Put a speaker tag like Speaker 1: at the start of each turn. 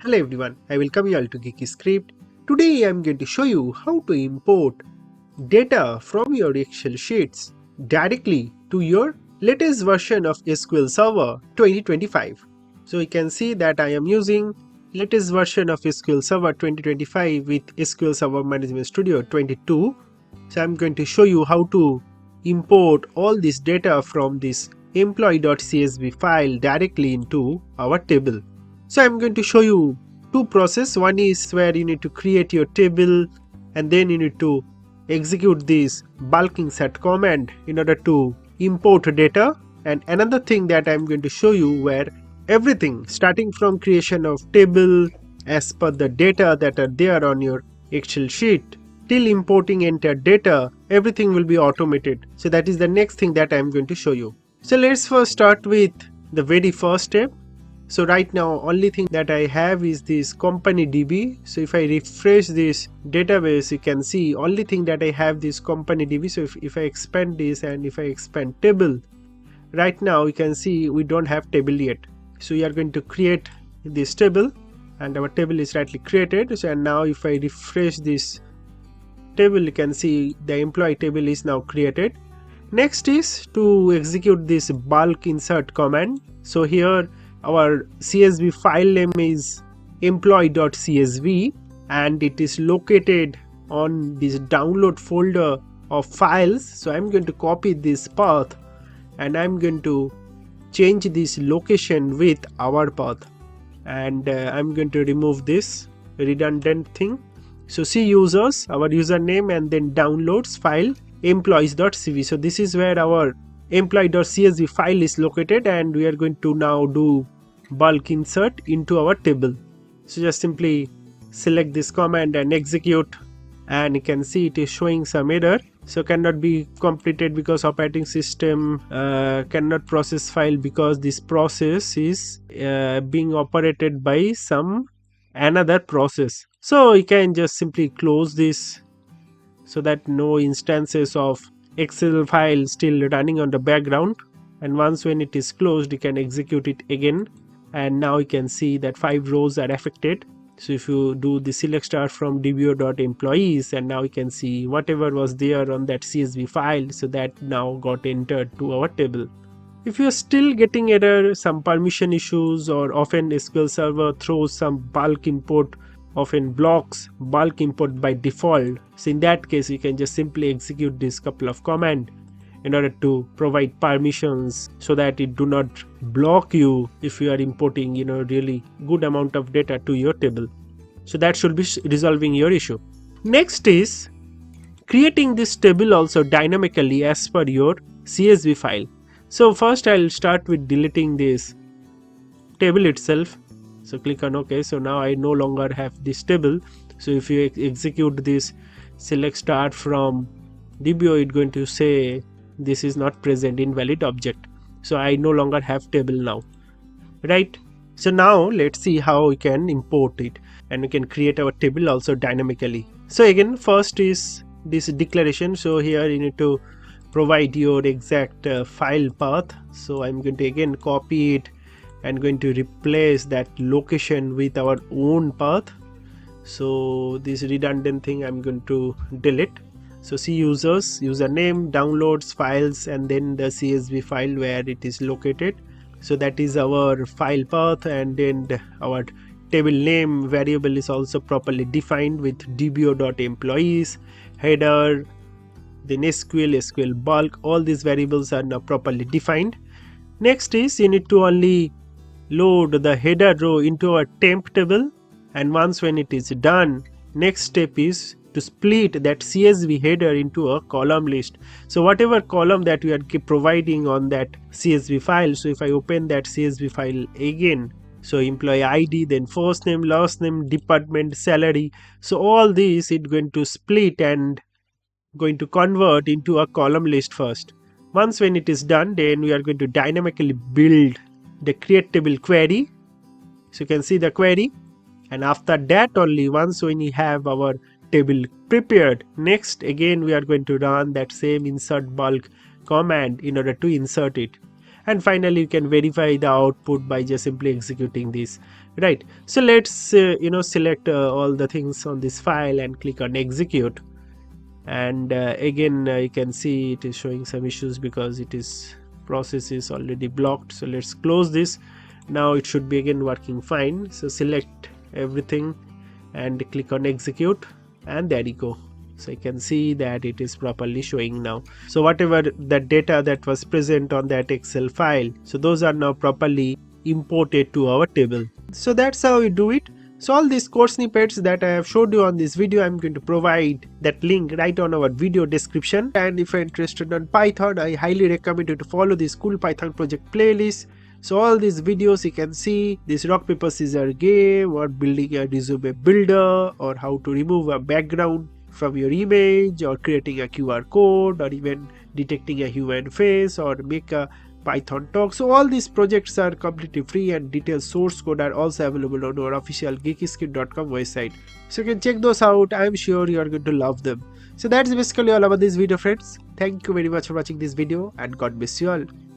Speaker 1: Hello everyone, I welcome you all to Geeky Script. Today I am going to show you how to import data from your Excel sheets directly to your latest version of SQL Server 2025. So you can see that I am using latest version of SQL Server 2025 with SQL Server Management Studio 22. So I am going to show you how to import all this data from this employee.csv file directly into our table. So I'm going to show you two processes. One is where you need to create your table and then you need to execute this bulk insert command in order to import data. And another thing that I'm going to show you where everything starting from creation of table as per the data that are there on your Excel sheet till importing entered data, everything will be automated. So that is the next thing that I'm going to show you. So let's first start with the very first step. So right now only thing that I have is this company DB. So if I refresh this database, you can see only thing that I have this company DB. So if I expand this and if I expand table, right now you can see we don't have table yet. So we are going to create this table and our table is rightly created. So and now if I refresh this table, you can see the employee table is now created. Next is to execute this bulk insert command. So here our CSV file name is employee.csv and it is located on this download folder of files. So I'm going to copy this path and I'm going to change this location with our path, and I'm going to remove this redundant thing. So see users, our username, and then downloads file employees.cv. So this is where our employee.csv file is located and we are going to now do bulk insert into our table. So just simply select this command and execute, and you can see it is showing some error. So cannot be completed because operating system cannot process file because this process is being operated by some another process. So you can just simply close this so that no instances of Excel file still running on the background, and once when it is closed you can execute it again, and now you can see that 5 rows are affected. So if you do the select star from dbo.employees, and now you can see whatever was there on that CSV file, so that now got entered to our table. If you are still getting error, some permission issues, or often SQL Server throws some bulk import, often blocks bulk import by default, so in that case you can just simply execute this couple of commands in order to provide permissions so that it do not block you if you are importing really good amount of data to your table. So that should be resolving your issue. Next is creating this table also dynamically as per your CSV file. So first I'll start with deleting this table itself. So click on OK. So now I no longer have this table. So if you execute this select start from DBO, it's going to say this is not present, invalid object. So I no longer have table now, right? So now let's see how we can import it and we can create our table also dynamically. So again, first is this declaration. So here you need to provide your exact file path. So I'm going to again copy it and going to replace that location with our own path. So this redundant thing I'm going to delete. So see users, username, downloads, files, and then the CSV file where it is located. So that is our file path, and then our table name variable is also properly defined with dbo.employees, header, then SQL bulk. All these variables are now properly defined. Next is you need to only load the header row into a temp table, and once when it is done, next step is to split that CSV header into a column list. So whatever column that we are providing on that CSV file, so if I open that CSV file again, so employee ID, then first name, last name, department, salary, so all these it's going to split and going to convert into a column list first. Once when it is done, then we are going to dynamically build the create table query. So you can see the query, and after that only, once when we have our table prepared, next again we are going to run that same insert bulk command in order to insert it. And finally you can verify the output by just simply executing this right? So let's select all the things on this file and click on execute. And again you can see it is showing some issues because it is process is already blocked. So let's close this. Now it should be again working fine. So select everything and click on execute, and there you go. So you can see that it is properly showing now. So whatever the data that was present on that Excel file, so those are now properly imported to our table. So that's how we do it. So all these code snippets that I have showed you on this video, I'm going to provide that link right on our video description. And if you're interested in Python, I highly recommend you to follow this cool Python project playlist. So all these videos you can see this rock paper scissors game, or building a resume builder, or how to remove a background from your image, or creating a QR code, or even detecting a human face, or make a Python talk. So all these projects are completely free, and detailed source code are also available on our official geekyskin.com website. So you can check those out. I'm sure you are going to love them. So that's basically all about this video, friends. Thank you very much for watching this video, and God bless you all.